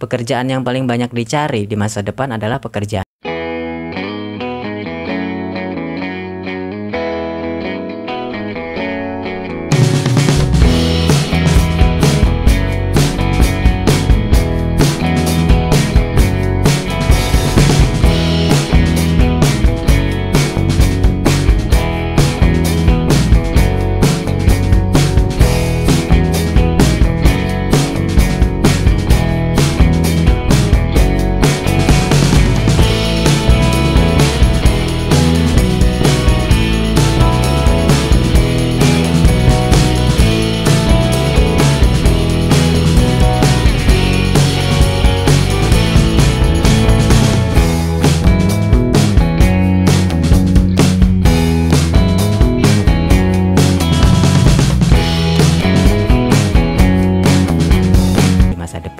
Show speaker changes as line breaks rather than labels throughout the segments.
Pekerjaan yang paling banyak dicari di masa depan adalah pekerjaan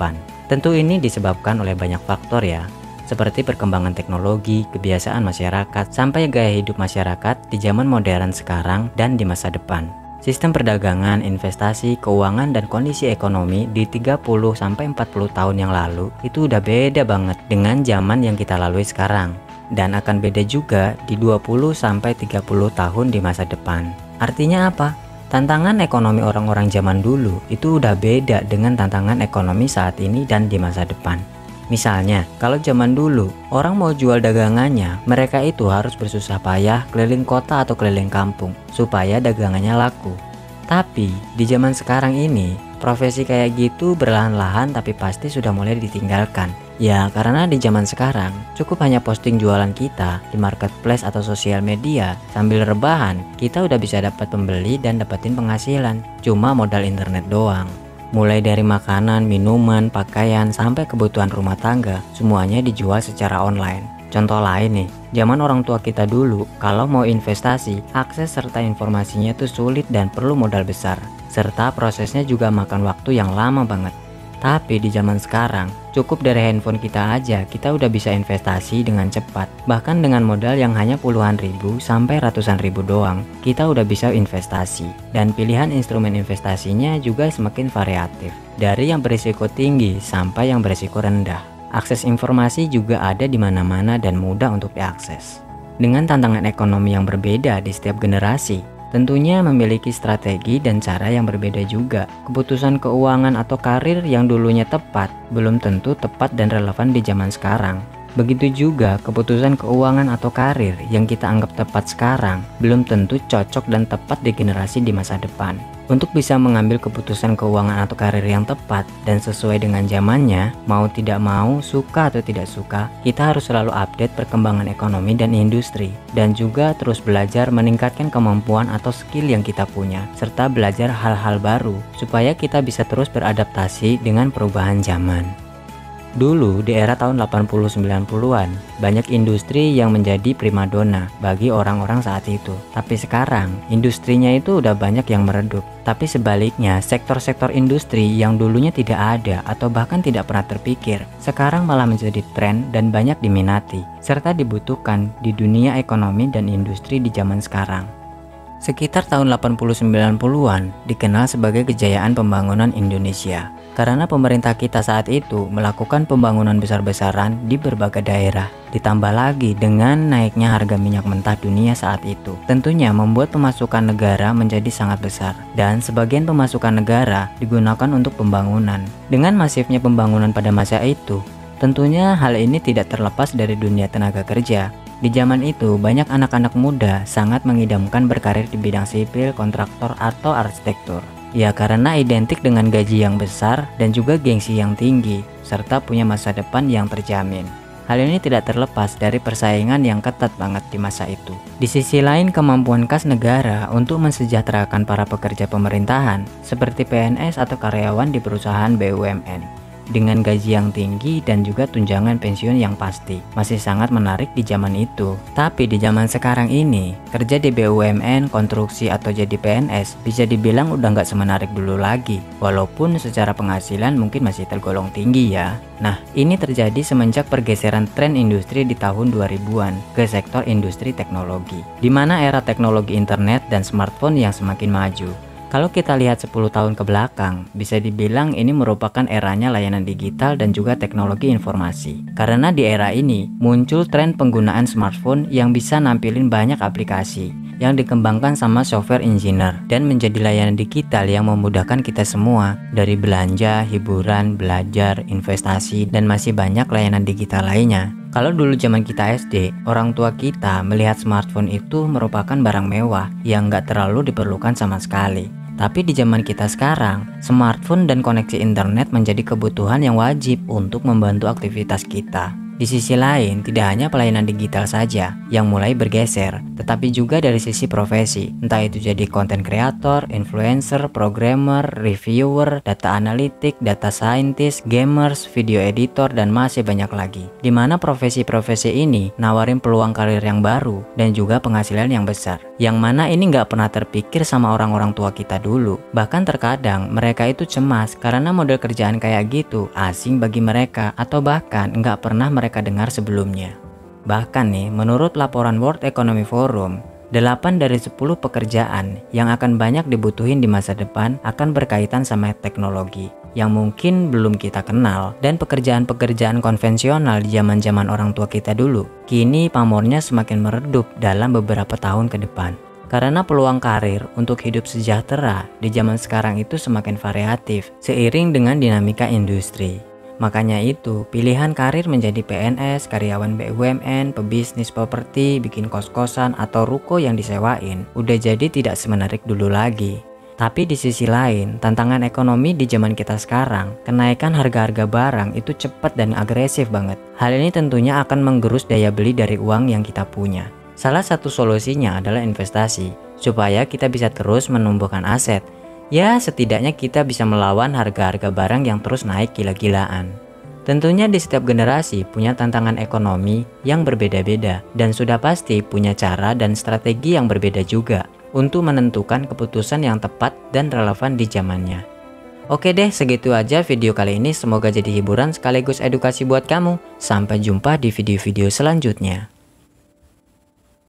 depan. Tentu ini disebabkan oleh banyak faktor ya, seperti perkembangan teknologi, kebiasaan masyarakat, sampai gaya hidup masyarakat di zaman modern sekarang dan di masa depan. Sistem perdagangan, investasi, keuangan, dan kondisi ekonomi di 30-40 tahun yang lalu itu udah beda banget dengan zaman yang kita lalui sekarang. Dan akan beda juga di 20-30 tahun di masa depan. Artinya apa? Tantangan ekonomi orang-orang zaman dulu itu udah beda dengan tantangan ekonomi saat ini dan di masa depan. Misalnya, kalau zaman dulu orang mau jual dagangannya, mereka itu harus bersusah payah keliling kota atau keliling kampung supaya dagangannya laku. Tapi di zaman sekarang ini, profesi kayak gitu berlahan-lahan tapi pasti sudah mulai ditinggalkan. Ya, karena di zaman sekarang cukup hanya posting jualan kita di marketplace atau sosial media. Sambil rebahan, kita udah bisa dapat pembeli dan dapetin penghasilan. Cuma modal internet doang. Mulai dari makanan, minuman, pakaian, sampai kebutuhan rumah tangga, semuanya dijual secara online. Contoh lain nih, zaman orang tua kita dulu, kalau mau investasi, akses serta informasinya tuh sulit dan perlu modal besar. Serta prosesnya juga makan waktu yang lama banget. Tapi di zaman sekarang, cukup dari handphone kita aja, kita udah bisa investasi dengan cepat. Bahkan dengan modal yang hanya puluhan ribu sampai ratusan ribu doang, kita udah bisa investasi. Dan pilihan instrumen investasinya juga semakin variatif. Dari yang berisiko tinggi sampai yang berisiko rendah. Akses informasi juga ada di mana-mana dan mudah untuk diakses. Dengan tantangan ekonomi yang berbeda di setiap generasi, tentunya memiliki strategi dan cara yang berbeda juga. Keputusan keuangan atau karir yang dulunya tepat, belum tentu tepat dan relevan di zaman sekarang. Begitu juga keputusan keuangan atau karir yang kita anggap tepat sekarang, belum tentu cocok dan tepat di generasi di masa depan. Untuk bisa mengambil keputusan keuangan atau karir yang tepat dan sesuai dengan zamannya, mau tidak mau, suka atau tidak suka, kita harus selalu update perkembangan ekonomi dan industri, dan juga terus belajar meningkatkan kemampuan atau skill yang kita punya, serta belajar hal-hal baru, supaya kita bisa terus beradaptasi dengan perubahan zaman. Dulu di era tahun 80-90-an, banyak industri yang menjadi primadona bagi orang-orang saat itu. Tapi sekarang, industrinya itu udah banyak yang meredup. Tapi sebaliknya, sektor-sektor industri yang dulunya tidak ada atau bahkan tidak pernah terpikir, sekarang malah menjadi tren dan banyak diminati, serta dibutuhkan di dunia ekonomi dan industri di zaman sekarang. Sekitar tahun 80-90-an dikenal sebagai kejayaan pembangunan Indonesia. Karena pemerintah kita saat itu melakukan pembangunan besar-besaran di berbagai daerah. Ditambah lagi dengan naiknya harga minyak mentah dunia saat itu. Tentunya membuat pemasukan negara menjadi sangat besar. Dan sebagian pemasukan negara digunakan untuk pembangunan. Dengan masifnya pembangunan pada masa itu, tentunya hal ini tidak terlepas dari dunia tenaga kerja. Di zaman itu, banyak anak-anak muda sangat mengidamkan berkarir di bidang sipil, kontraktor, atau arsitektur. Ya karena identik dengan gaji yang besar dan juga gengsi yang tinggi, serta punya masa depan yang terjamin. Hal ini tidak terlepas dari persaingan yang ketat banget di masa itu. Di sisi lain, kemampuan kas negara untuk mensejahterakan para pekerja pemerintahan, seperti PNS atau karyawan di perusahaan BUMN. Dengan gaji yang tinggi dan juga tunjangan pensiun yang pasti, masih sangat menarik di zaman itu. Tapi di zaman sekarang ini, kerja di BUMN, konstruksi atau jadi PNS bisa dibilang udah nggak semenarik dulu lagi. Walaupun secara penghasilan mungkin masih tergolong tinggi ya. Nah, ini terjadi semenjak pergeseran tren industri di tahun 2000-an ke sektor industri teknologi, di mana era teknologi internet dan smartphone yang semakin maju. Kalau kita lihat 10 tahun ke belakang, bisa dibilang ini merupakan eranya layanan digital dan juga teknologi informasi. Karena di era ini, muncul tren penggunaan smartphone yang bisa nampilin banyak aplikasi yang dikembangkan sama software engineer dan menjadi layanan digital yang memudahkan kita semua dari belanja, hiburan, belajar, investasi, dan masih banyak layanan digital lainnya. Kalau dulu zaman kita SD, orang tua kita melihat smartphone itu merupakan barang mewah yang nggak terlalu diperlukan sama sekali. Tapi di zaman kita sekarang, smartphone dan koneksi internet menjadi kebutuhan yang wajib untuk membantu aktivitas kita. Di sisi lain, tidak hanya pelayanan digital saja yang mulai bergeser, tetapi juga dari sisi profesi, entah itu jadi content creator, influencer, programmer, reviewer, data analitik, data scientist, gamers, video editor, dan masih banyak lagi. Di mana profesi-profesi ini nawarin peluang karir yang baru dan juga penghasilan yang besar. Yang mana ini nggak pernah terpikir sama orang-orang tua kita dulu. Bahkan terkadang mereka itu cemas karena model kerjaan kayak gitu asing bagi mereka atau bahkan nggak pernah mereka dengar sebelumnya. Bahkan nih, menurut laporan World Economic Forum, 8 dari 10 pekerjaan yang akan banyak dibutuhin di masa depan akan berkaitan sama teknologi yang mungkin belum kita kenal, dan pekerjaan-pekerjaan konvensional di zaman-zaman orang tua kita dulu kini pamornya semakin meredup dalam beberapa tahun ke depan. Karena peluang karir untuk hidup sejahtera di zaman sekarang itu semakin variatif seiring dengan dinamika industri. Makanya itu, pilihan karir menjadi PNS, karyawan BUMN, pebisnis properti, bikin kos-kosan, atau ruko yang disewain udah jadi tidak semenarik dulu lagi. Tapi di sisi lain, tantangan ekonomi di zaman kita sekarang, kenaikan harga-harga barang itu cepat dan agresif banget. Hal ini tentunya akan menggerus daya beli dari uang yang kita punya. Salah satu solusinya adalah investasi, supaya kita bisa terus menumbuhkan aset. Ya, setidaknya kita bisa melawan harga-harga barang yang terus naik gila-gilaan. Tentunya di setiap generasi punya tantangan ekonomi yang berbeda-beda dan sudah pasti punya cara dan strategi yang berbeda juga untuk menentukan keputusan yang tepat dan relevan di zamannya. Oke deh, segitu aja video kali ini. Semoga jadi hiburan sekaligus edukasi buat kamu. Sampai jumpa di video-video selanjutnya.